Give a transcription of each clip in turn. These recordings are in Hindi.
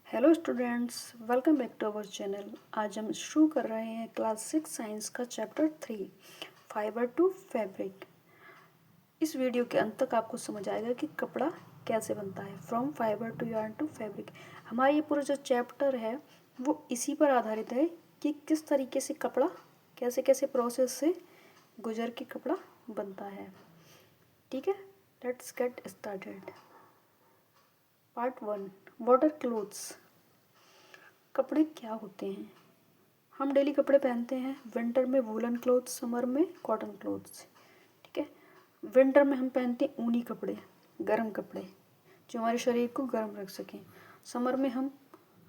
Hello students, welcome back to our channel. आज हम शुरू कर रहे हैं क्लास 6 साइंस का चैप्टर 3 फाइबर टू फैब्रिक। इस वीडियो के अंत तक आपको समझ आएगा कि कपड़ा कैसे बनता है, from fibre to yarn to fabric. हमारा ये पूरा जो चैप्टर है वो इसी पर आधारित है कि किस तरीके से कपड़ा कैसे कैसे प्रोसेस से गुजर के कपड़ा बनता है। ठीक है, let's get started. Part 1, what are clothes. कपड़े क्या होते हैं? हम डेली कपड़े पहनते हैं। विंटर में वूलन क्लोथ्स, समर में कॉटन क्लोथ्स। ठीक है, विंटर में हम पहनते हैं ऊनी कपड़े, गर्म कपड़े जो हमारे शरीर को गर्म रख सकें। समर में हम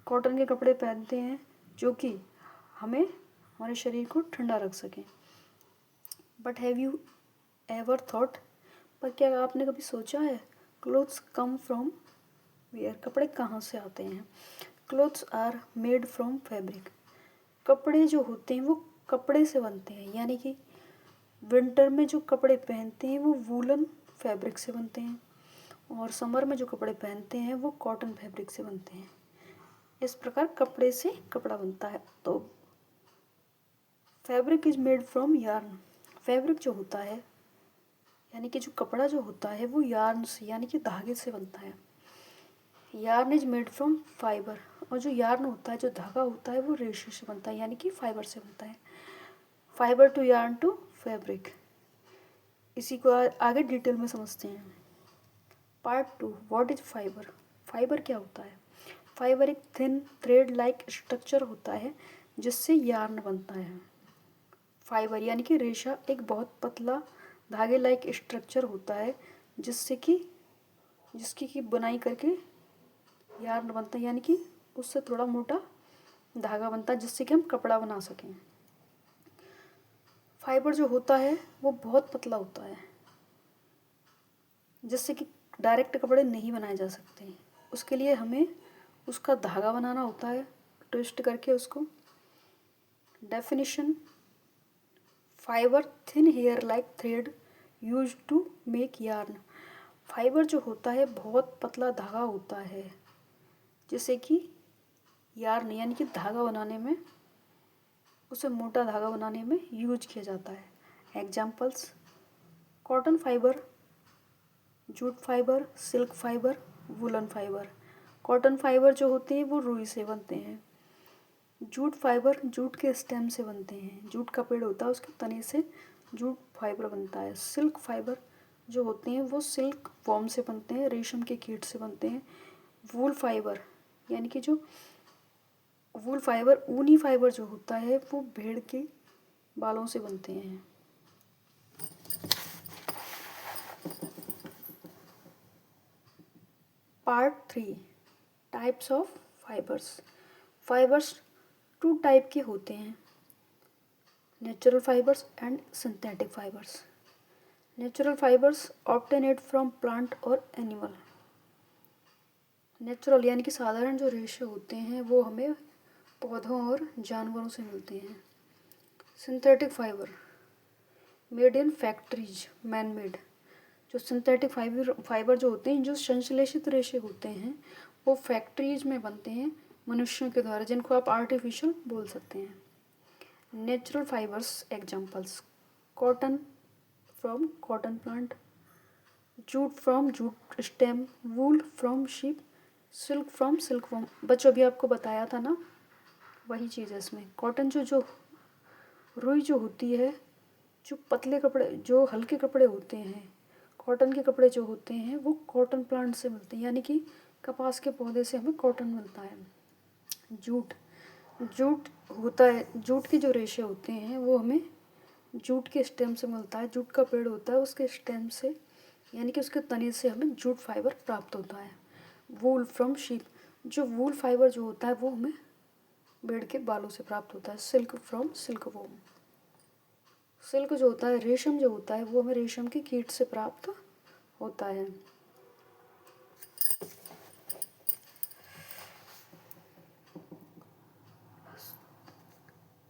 कॉटन के कपड़े पहनते हैं जो कि हमें हमारे शरीर को ठंडा रख सकें। But have you ever thought, पर क्या आपने कभी सोचा है क्लोथ्स कम फ्रॉम वेयर, कपड़े कहाँ से आते हैं? Clothes are made from fabric. कपड़े जो होते हैं वो कपड़े से बनते हैं, यानी कि विंटर में जो कपड़े पहनते हैं वो वूलन फैब्रिक से बनते हैं और समर में जो कपड़े पहनते हैं वो कॉटन फैब्रिक से बनते हैं। इस प्रकार कपड़े से कपड़ा बनता है। तो fabric is made from yarn. Fabric जो होता है यानी कि जो कपड़ा जो होता है वो यार्न से यानी कि धागे से बनता है। Yarn is made from fibre, और जो यार्न होता है, जो धागा होता है, वो रेशे से बनता है यानी कि फाइबर से बनता है। Fibre to yarn to fabric, इसी को आगे डिटेल में समझते हैं। Part 2, what is fibre. Fibre क्या होता है? फाइबर एक थिन थ्रेड लाइक स्ट्रक्चर होता है जिससे यार्न बनता है। फाइबर यानी कि रेशा एक बहुत पतला धागे लाइक स्ट्रक्चर होता है जिसकी की बुनाई करके यार्न बनता है, यानी कि उससे थोड़ा मोटा धागा बनता है जिससे कि हम कपड़ा बना सकें। फाइबर जो होता है वो बहुत पतला होता है जिससे कि डायरेक्ट कपड़े नहीं बनाए जा सकते। उसके लिए हमें उसका धागा बनाना होता है, ट्विस्ट करके उसको। Definition, fibre thin hair like thread use to make yarn. Fibre जो होता है बहुत पतला धागा होता है जिससे कि यार्न यानी कि धागा बनाने में, उसे मोटा धागा बनाने में यूज किया जाता है। Examples, cotton fibre, jute fibre, silk fibre, woollen fibre. Cotton fibre जो होते हैं वो रुई से बनते हैं। जूट फाइबर जूट के स्टेम से बनते हैं, जूट का पेड़ होता है उसके तने से जूट फाइबर बनता है। सिल्क फाइबर जो होते हैं वो सिल्क वॉर्म से बनते हैं, रेशम के कीट से बनते हैं। वूल फाइबर यानी कि जो वूल फाइबर ऊनी फाइबर जो होता है वो भेड़ के बालों से बनते हैं। Part 3, types of fibres. Fibres two type के होते हैं, natural fibres and synthetic fibres. Natural fibres obtained from plant और एनिमल। नेचुरल यानी कि साधारण जो रेशे होते हैं वो हमें पौधों और जानवरों से मिलते हैं। Synthetic fibre made in factories, man made. जो सिंथेटिक फाइबर जो होते हैं, जो संश्लेषित रेशे होते हैं, वो फैक्ट्रीज में बनते हैं मनुष्यों के द्वारा, जिनको आप आर्टिफिशियल बोल सकते हैं। Natural fibres examples, cotton from cotton plant, jute from jute stem, wool from sheep, silk from silk worm. बच्चों अभी आपको बताया था ना, वही चीज़ है इसमें। कॉटन जो जो रुई जो होती है, जो पतले कपड़े, जो हल्के कपड़े होते हैं, कॉटन के कपड़े जो होते हैं वो कॉटन प्लांट से मिलते हैं, यानी कि कपास के पौधे से हमें कॉटन मिलता है। जूट जूट होता है, जूट के जो रेशे होते हैं वो हमें जूट के स्टेम से मिलता है। जूट का पेड़ होता है, उसके स्टेम से यानी कि उसके तने से हमें जूट फाइबर प्राप्त होता है। वूल फ्रॉम शीप, जो वूल फाइबर जो होता है वो हमें भेड़ के बालों से प्राप्त होता है। Silk from silk worm, silk जो होता है, रेशम जो होता है, वो हमें रेशम के कीट से प्राप्त होता है।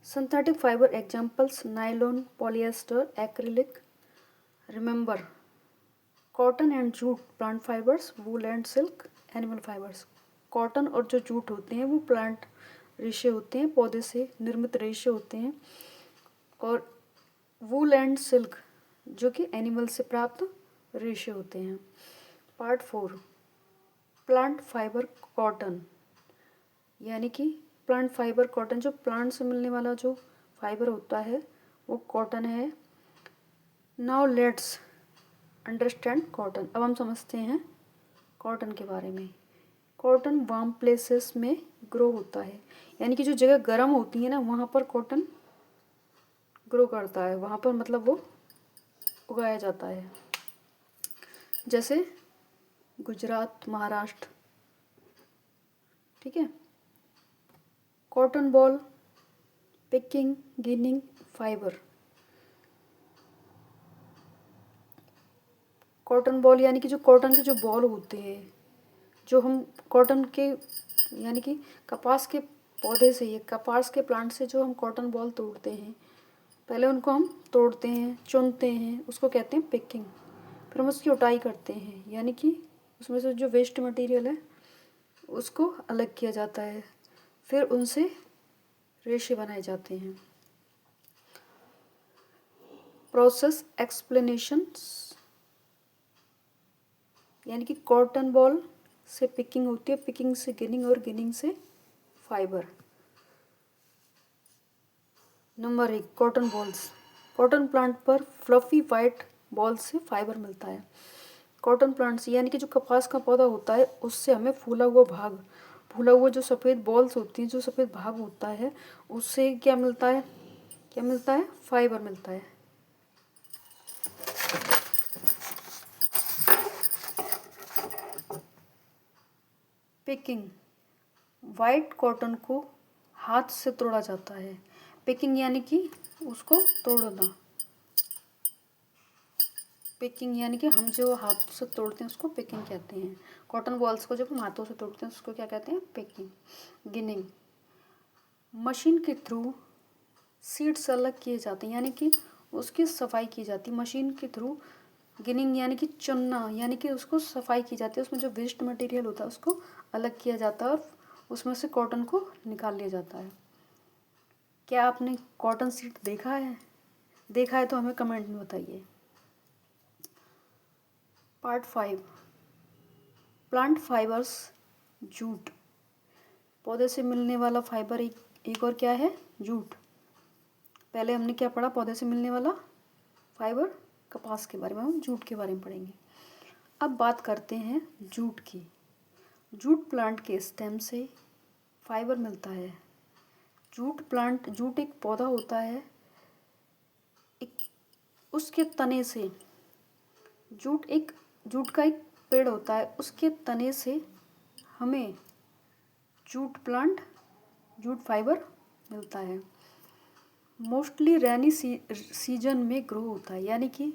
Synthetic fibre examples, nylon, polyester, acrylic. Remember, cotton and jute plant fibres, wool and silk animal fibres. Cotton और जो जूट होते हैं वो प्लांट रेशे होते हैं, पौधे से निर्मित रेशे होते हैं। और वूल एंड सिल्क जो कि एनिमल से प्राप्त रेशे होते हैं। पार्ट 4 प्लांट फाइबर कॉटन, यानी कि प्लांट फाइबर कॉटन, जो प्लांट से मिलने वाला जो फाइबर होता है वो कॉटन है। Now let's understand cotton. अब हम समझते हैं कॉटन के बारे में। कॉटन वार्म प्लेसेस में ग्रो होता है, यानी कि जो जगह गर्म होती है ना वहाँ पर कॉटन ग्रो करता है, वहाँ पर मतलब वो उगाया जाता है, जैसे गुजरात, महाराष्ट्र। ठीक है। Cotton ball, picking, ginning fibre. Cotton ball यानी कि जो कॉटन के जो बॉल होते हैं, जो हम कॉटन के यानी कि कपास के पौधे से, ये कपास के प्लांट से जो हम कॉटन बॉल तोड़ते हैं, पहले उनको हम तोड़ते हैं, चुनते हैं, उसको कहते हैं पिकिंग। फिर हम उसकी उटाई करते हैं, यानी कि उसमें से जो वेस्ट मटेरियल है उसको अलग किया जाता है, फिर उनसे रेशे बनाए जाते हैं। प्रोसेस एक्सप्लेनेशन, यानी कि कॉटन बॉल से पिकिंग होती है, पिकिंग से गिनिंग और गिनिंग से fibre. Number 1 cotton balls. Cotton plant पर फ्लफी वाइट बॉल से फाइबर मिलता है। कॉटन प्लांट से यानी कि जो कपास का पौधा होता है उससे हमें फूला हुआ जो सफ़ेद बॉल्स होती हैं, जो सफ़ेद भाग होता है, उससे क्या मिलता है, फाइबर मिलता है। पिकिंग, वाइट कॉटन को हाथ से तोड़ा जाता है। पिकिंग यानी कि उसको तोड़ना। पिकिंग यानी कि हम जो हाथ से तोड़ते हैं उसको पिकिंग कहते हैं। कॉटन बॉल्स को जब हम हाथों से तोड़ते हैं उसको क्या कहते हैं, पिकिंग। गिनिंग, मशीन के थ्रू सीड्स अलग किए जाते हैं, यानी कि उसकी सफाई की जाती है मशीन के थ्रू। गिनिंग यानी कि चुनना, यानी कि उसको सफाई की जाती है, उसमें जो वेस्ट मटेरियल होता है उसको अलग किया जाता है और उसमें से कॉटन को निकाल लिया जाता है। क्या आपने कॉटन सीड देखा है? देखा है तो हमें कमेंट में बताइए। Part 5 plant fibres, jute. पौधे से मिलने वाला फाइबर एक और क्या है, जूट। पहले हमने क्या पढ़ा, पौधे से मिलने वाला फाइबर कपास के बारे में, हम जूट के बारे में पढ़ेंगे। अब बात करते हैं जूट की। जूट प्लांट के स्टेम से फाइबर मिलता है। जूट एक पौधा होता है, उसके तने से जूट का एक पेड़ होता है, उसके तने से हमें जूट फाइबर मिलता है। मोस्टली रेनी सीजन में ग्रो होता है, यानी कि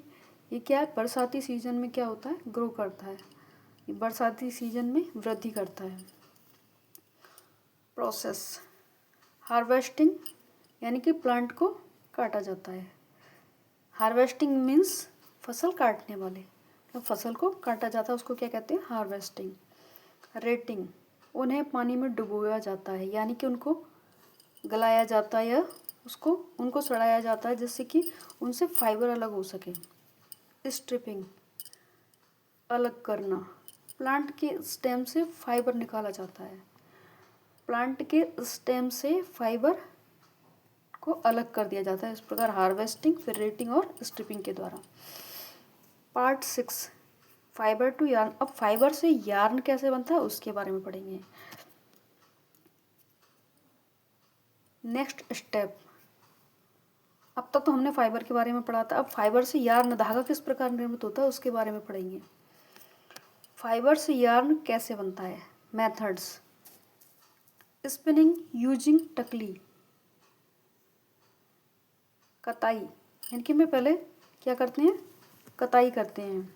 ये क्या है, बरसाती सीजन में क्या होता है, ग्रो करता है, ये बरसाती सीजन में वृद्धि करता है। प्रोसेस, हार्वेस्टिंग यानी कि प्लांट को काटा जाता है। हार्वेस्टिंग मीन्स फसल काटने वाले, तो फसल को काटा जाता है उसको क्या कहते हैं, हार्वेस्टिंग। रेटिंग, उन्हें पानी में डुबोया जाता है, यानी कि उनको गलाया जाता है या उनको सड़ाया जाता है जिससे कि उनसे फाइबर अलग हो सके। स्ट्रिपिंग, अलग करना, प्लांट के स्टेम से फाइबर निकाला जाता है। प्लांट के स्टेम से फाइबर को अलग कर दिया जाता है, इस प्रकार हार्वेस्टिंग, फिर रेटिंग और स्ट्रिपिंग के द्वारा। Part 6 fibre to yarn. अब फाइबर से यार्न कैसे बनता है उसके बारे में पढ़ेंगे। नेक्स्ट स्टेप, अब तक तो हमने फाइबर के बारे में पढ़ा था, अब फाइबर से यार्न, धागा किस प्रकार निर्मित होता है उसके बारे में पढ़ेंगे। फाइबर से यार्न कैसे बनता है, मेथड्स। स्पिनिंग यूजिंग टकली, कताई, यानी कि मैं पहले क्या करते हैं, कताई करते हैं।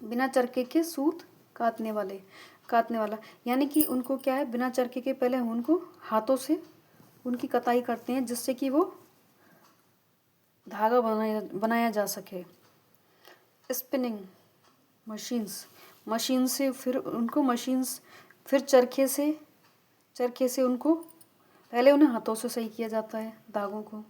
बिना चरखे के सूत काटने वाला, यानी कि उनको क्या है, बिना चरखे के पहले हम उनको हाथों से उनकी कताई करते हैं जिससे कि वो धागा बनाया जा सके। स्पिनिंग मशीन से फिर उनको फिर चरखे से उनको पहले उन्हें हाथों से सही किया जाता है धागों को।